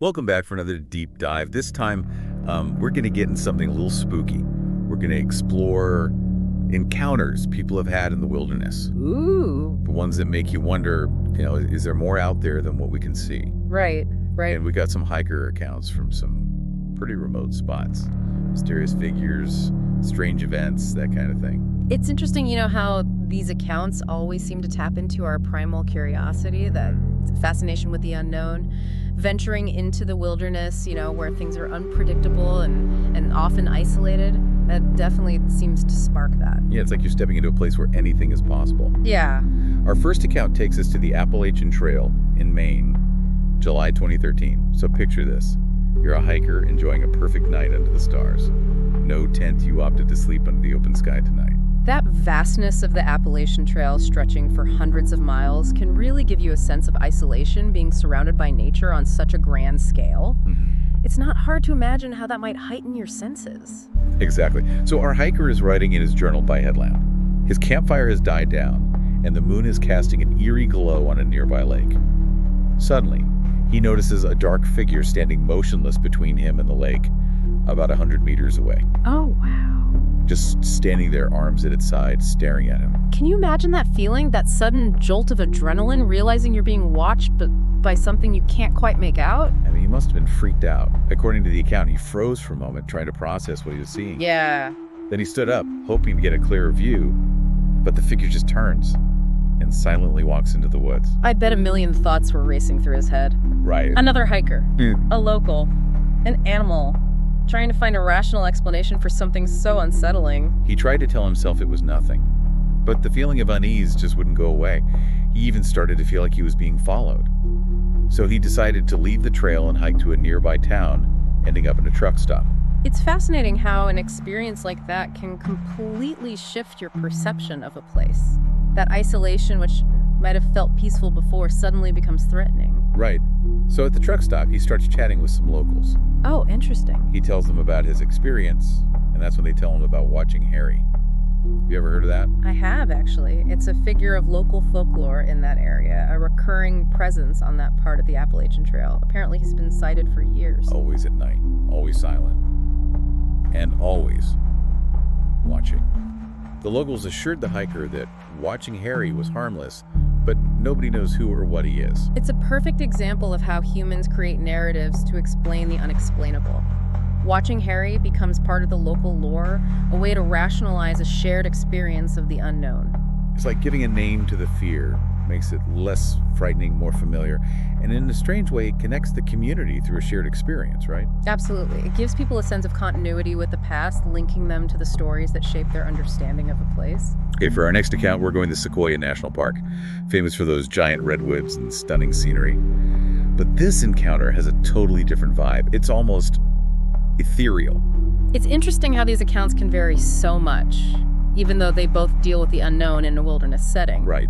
Welcome back for another deep dive. This time, we're going to get in something a little spooky. We're going to explore encounters people have had in the wilderness. Ooh. The ones that make you wonder, is there more out there than what we can see? Right. And we got some hiker accounts from some pretty remote spots. Mysterious figures, strange events, that kind of thing. It's interesting, how these accounts always seem to tap into our primal curiosity, that fascination with the unknown, venturing into the wilderness, where things are unpredictable and often isolated. That definitely seems to spark that. Yeah, it's like you're stepping into a place where anything is possible. Yeah. Our first account takes us to the Appalachian Trail in Maine, July 2013. So picture this. You're a hiker enjoying a perfect night under the stars. No tent, you opted to sleep under the open sky tonight. That vastness of the Appalachian Trail stretching for hundreds of miles can really give you a sense of isolation, being surrounded by nature on such a grand scale. It's not hard to imagine how that might heighten your senses. Exactly. So our hiker is writing in his journal by headlamp. His campfire has died down, and the moon is casting an eerie glow on a nearby lake. Suddenly, he notices a dark figure standing motionless between him and the lake, about 100 meters away. Oh, wow. Just standing there, arms at its side, staring at him. Can you imagine that feeling, that sudden jolt of adrenaline, realizing you're being watched but by something you can't quite make out? I mean, he must have been freaked out. According to the account, he froze for a moment, trying to process what he was seeing. Yeah. Then he stood up, hoping to get a clearer view, but the figure just turns and silently walks into the woods. I bet a million thoughts were racing through his head. Right. Another hiker, a local, an animal, trying to find a rational explanation for something so unsettling. He tried to tell himself it was nothing, but the feeling of unease just wouldn't go away. He even started to feel like he was being followed. So he decided to leave the trail and hike to a nearby town, ending up in a truck stop. It's fascinating how an experience like that can completely shift your perception of a place. That isolation, which might have felt peaceful before, suddenly becomes threatening. Right. So at the truck stop, he starts chatting with some locals. Oh, interesting. He tells them about his experience, and that's when they tell him about watching Harry. You ever heard of that? I have, actually. It's a figure of local folklore in that area, a recurring presence on that part of the Appalachian Trail. Apparently he's been sighted for years. Always at night, always silent, and always watching. The locals assured the hiker that watching Harry was harmless, but nobody knows who or what he is. It's a perfect example of how humans create narratives to explain the unexplainable. Watching Harry becomes part of the local lore, a way to rationalize a shared experience of the unknown. It's like giving a name to the fear, makes it less frightening, more familiar, and in a strange way, it connects the community through a shared experience, right? Absolutely. It gives people a sense of continuity with the past, linking them to the stories that shape their understanding of a place. Okay, for our next account, we're going to Sequoia National Park, famous for those giant redwoods and stunning scenery. But this encounter has a totally different vibe. It's almost ethereal. It's interesting how these accounts can vary so much, even though they both deal with the unknown in a wilderness setting. Right.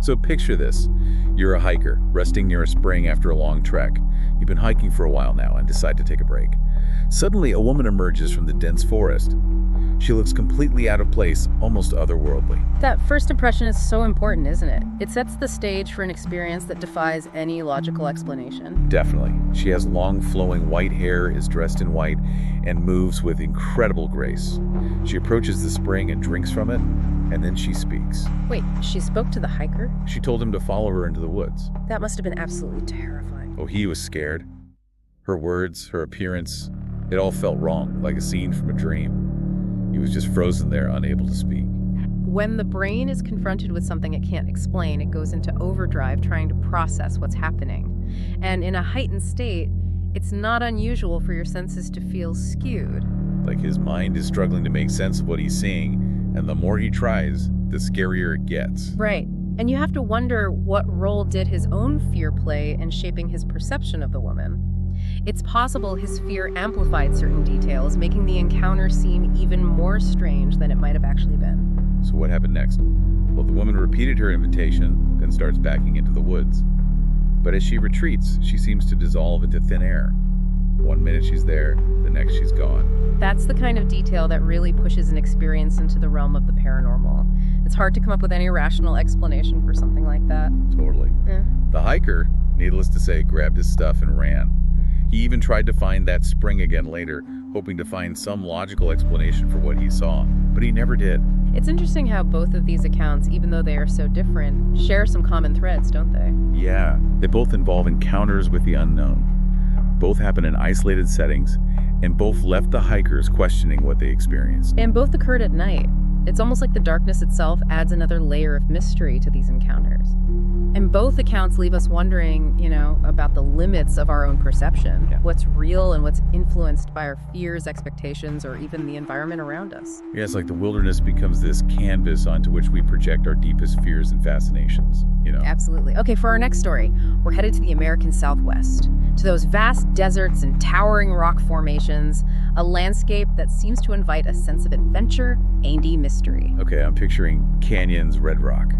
So picture this. You're a hiker, resting near a spring after a long trek. You've been hiking for a while now and decide to take a break. Suddenly, a woman emerges from the dense forest. She looks completely out of place, almost otherworldly. That first impression is so important, isn't it? It sets the stage for an experience that defies any logical explanation. Definitely. She has long, flowing white hair, is dressed in white, and moves with incredible grace. She approaches the spring and drinks from it, and then she speaks. Wait, she spoke to the hiker? She told him to follow her into the woods. That must have been absolutely terrifying. Oh, he was scared. Her words, her appearance, it all felt wrong, like a scene from a dream. He was just frozen there, unable to speak. When the brain is confronted with something it can't explain, it goes into overdrive trying to process what's happening. And in a heightened state, it's not unusual for your senses to feel skewed. Like his mind is struggling to make sense of what he's seeing, and the more he tries, the scarier it gets. Right. And you have to wonder, what role did his own fear play in shaping his perception of the woman? It's possible his fear amplified certain details, making the encounter seem even more strange than it might have actually been. So what happened next? Well, the woman repeated her invitation, then starts backing into the woods. But as she retreats, she seems to dissolve into thin air. One minute she's there, the next she's gone. That's the kind of detail that really pushes an experience into the realm of the paranormal. It's hard to come up with any rational explanation for something like that. Totally. Yeah. The hiker, needless to say, grabbed his stuff and ran. He even tried to find that spring again later, hoping to find some logical explanation for what he saw, but he never did. It's interesting how both of these accounts, even though they are so different, share some common threads, don't they? Yeah, they both involve encounters with the unknown. Both happen in isolated settings, and both left the hikers questioning what they experienced. And both occurred at night. It's almost like the darkness itself adds another layer of mystery to these encounters. And both accounts leave us wondering, about the limits of our own perception, what's real and what's influenced by our fears, expectations, or even the environment around us. Yeah, it's like the wilderness becomes this canvas onto which we project our deepest fears and fascinations, Absolutely. Okay, for our next story, we're headed to the American Southwest, to those vast deserts and towering rock formations, a landscape that seems to invite a sense of adventure and mystery. Okay, I'm picturing canyons, red rock.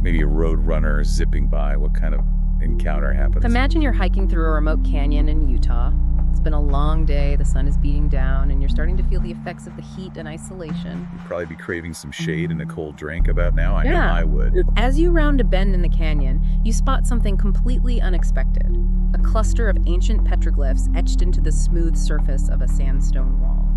Maybe a road runner zipping by. What kind of encounter happens? Imagine you're hiking through a remote canyon in Utah. It's been a long day, the sun is beating down, and you're starting to feel the effects of the heat and isolation. You'd probably be craving some shade and a cold drink about now. I know Yeah. I would. As you round a bend in the canyon, you spot something completely unexpected. A cluster of ancient petroglyphs etched into the smooth surface of a sandstone wall.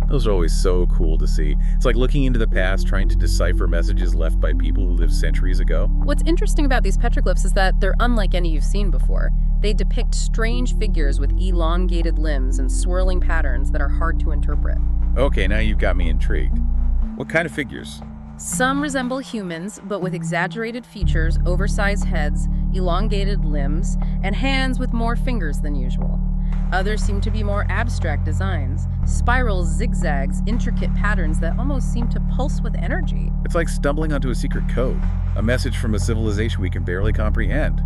Those are always so cool to see. It's like looking into the past, trying to decipher messages left by people who lived centuries ago. What's interesting about these petroglyphs is that they're unlike any you've seen before. They depict strange figures with elongated limbs and swirling patterns that are hard to interpret. Okay, now you've got me intrigued. What kind of figures? Some resemble humans, but with exaggerated features, oversized heads, elongated limbs, and hands with more fingers than usual. Others seem to be more abstract designs, spirals, zigzags, intricate patterns that almost seem to pulse with energy. It's like stumbling onto a secret code, a message from a civilization we can barely comprehend.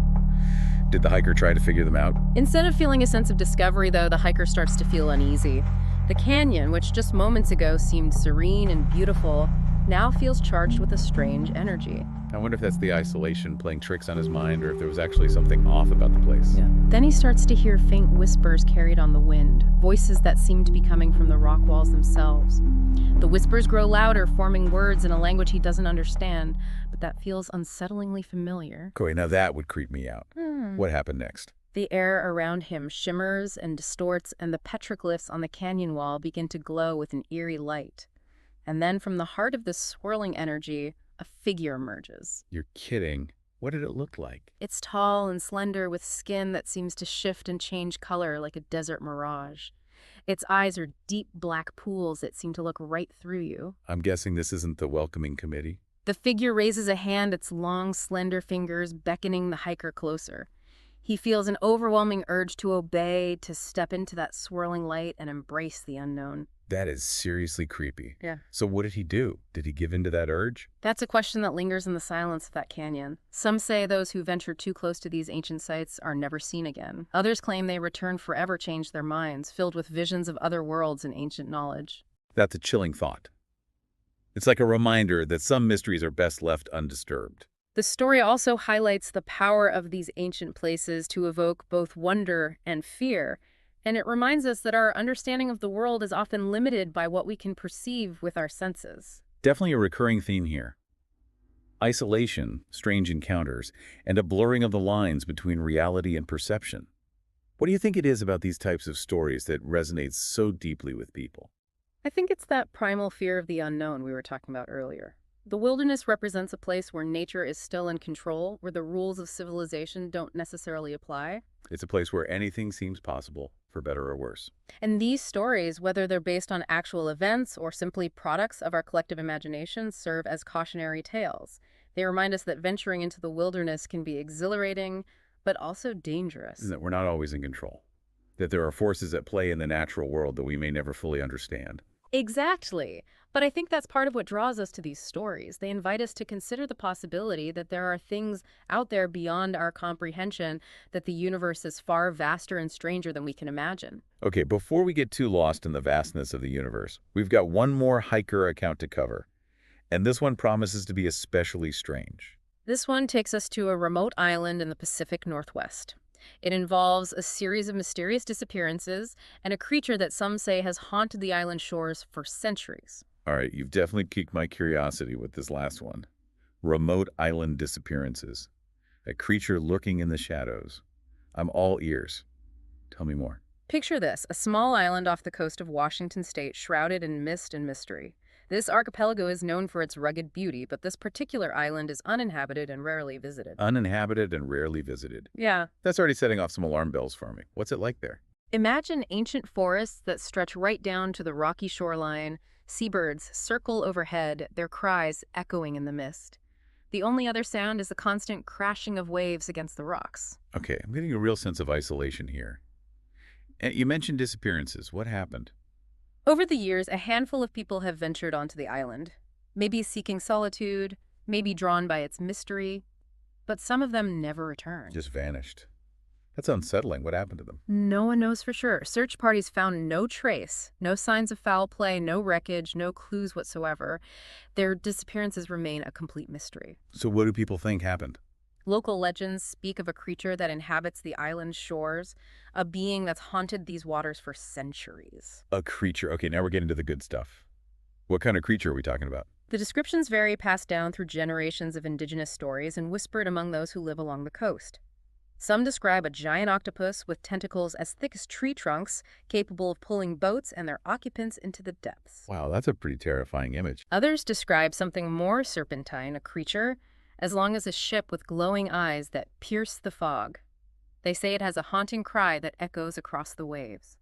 Did the hiker try to figure them out? Instead of feeling a sense of discovery, though, the hiker starts to feel uneasy. The canyon, which just moments ago seemed serene and beautiful, now feels charged with a strange energy. I wonder if that's the isolation playing tricks on his mind, or if there was actually something off about the place. Then he starts to hear faint whispers carried on the wind, voices that seem to be coming from the rock walls themselves. The whispers grow louder, forming words in a language he doesn't understand, but that feels unsettlingly familiar. Okay, now that would creep me out. What happened next? The air around him shimmers and distorts, and the petroglyphs on the canyon wall begin to glow with an eerie light. And then from the heart of this swirling energy, a figure emerges. You're kidding. What did it look like? It's tall and slender with skin that seems to shift and change color like a desert mirage. Its eyes are deep black pools that seem to look right through you. I'm guessing this isn't the welcoming committee. The figure raises a hand, its long, slender fingers beckoning the hiker closer. He feels an overwhelming urge to obey, to step into that swirling light and embrace the unknown. That is seriously creepy. Yeah. So what did he do? Did he give in to that urge? That's a question that lingers in the silence of that canyon. Some say those who venture too close to these ancient sites are never seen again. Others claim they return forever changed their minds, filled with visions of other worlds and ancient knowledge. That's a chilling thought. It's like a reminder that some mysteries are best left undisturbed. The story also highlights the power of these ancient places to evoke both wonder and fear, and it reminds us that our understanding of the world is often limited by what we can perceive with our senses. Definitely a recurring theme here. Isolation, strange encounters, and a blurring of the lines between reality and perception. What do you think it is about these types of stories that resonates so deeply with people? I think it's that primal fear of the unknown we were talking about earlier. The wilderness represents a place where nature is still in control, where the rules of civilization don't necessarily apply. It's a place where anything seems possible, for better or worse. And these stories, whether they're based on actual events or simply products of our collective imagination, serve as cautionary tales. They remind us that venturing into the wilderness can be exhilarating, but also dangerous. That we're not always in control. That there are forces at play in the natural world that we may never fully understand. Exactly. But I think that's part of what draws us to these stories. They invite us to consider the possibility that there are things out there beyond our comprehension, that the universe is far vaster and stranger than we can imagine. Okay, before we get too lost in the vastness of the universe, we've got one more hiker account to cover. And this one promises to be especially strange. This one takes us to a remote island in the Pacific Northwest. It involves a series of mysterious disappearances and a creature that some say has haunted the island shores for centuries. All right, you've definitely piqued my curiosity with this last one. Remote island disappearances. A creature lurking in the shadows. I'm all ears. Tell me more. Picture this, a small island off the coast of Washington state shrouded in mist and mystery. This archipelago is known for its rugged beauty, but this particular island is uninhabited and rarely visited. Uninhabited and rarely visited. Yeah. That's already setting off some alarm bells for me. What's it like there? Imagine ancient forests that stretch right down to the rocky shoreline. Seabirds circle overhead, their cries echoing in the mist. The only other sound is the constant crashing of waves against the rocks. Okay, I'm getting a real sense of isolation here. And you mentioned disappearances. What happened? Over the years, a handful of people have ventured onto the island, maybe seeking solitude, maybe drawn by its mystery, but some of them never returned. Just vanished. That's unsettling. What happened to them? No one knows for sure. Search parties found no trace, no signs of foul play, no wreckage, no clues whatsoever. Their disappearances remain a complete mystery. So what do people think happened? Local legends speak of a creature that inhabits the island's shores, a being that's haunted these waters for centuries. A creature. Okay, now we're getting to the good stuff. What kind of creature are we talking about? The descriptions vary, passed down through generations of indigenous stories and whispered among those who live along the coast. Some describe a giant octopus with tentacles as thick as tree trunks, capable of pulling boats and their occupants into the depths. Wow, that's a pretty terrifying image. Others describe something more serpentine, a creature as long as a ship with glowing eyes that pierce the fog. They say it has a haunting cry that echoes across the waves.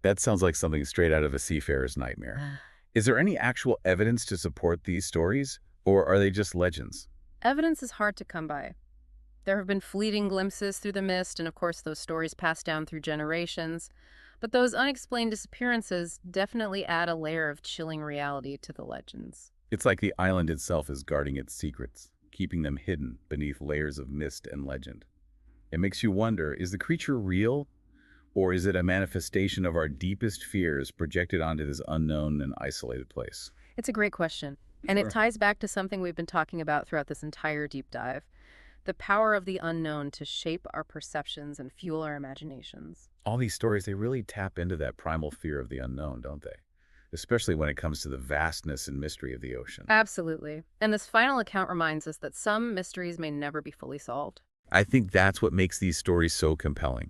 That sounds like something straight out of a seafarer's nightmare. Is there any actual evidence to support these stories, or are they just legends? Evidence is hard to come by. There have been fleeting glimpses through the mist, and of course those stories passed down through generations. But those unexplained disappearances definitely add a layer of chilling reality to the legends. It's like the island itself is guarding its secrets, keeping them hidden beneath layers of mist and legend. It makes you wonder, is the creature real, or is it a manifestation of our deepest fears projected onto this unknown and isolated place? It's a great question, and it ties back to something we've been talking about throughout this entire deep dive. The power of the unknown to shape our perceptions and fuel our imaginations. All these stories, they really tap into that primal fear of the unknown, don't they? Especially when it comes to the vastness and mystery of the ocean. Absolutely. And this final account reminds us that some mysteries may never be fully solved. I think that's what makes these stories so compelling.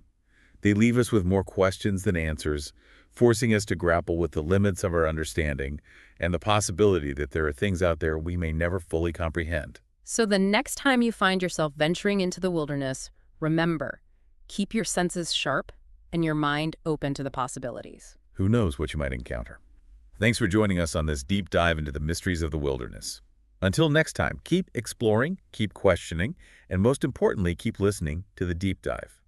They leave us with more questions than answers, forcing us to grapple with the limits of our understanding and the possibility that there are things out there we may never fully comprehend. So the next time you find yourself venturing into the wilderness, remember, keep your senses sharp and your mind open to the possibilities. Who knows what you might encounter? Thanks for joining us on this deep dive into the mysteries of the wilderness. Until next time, keep exploring, keep questioning, and most importantly, keep listening to The Deep Dive.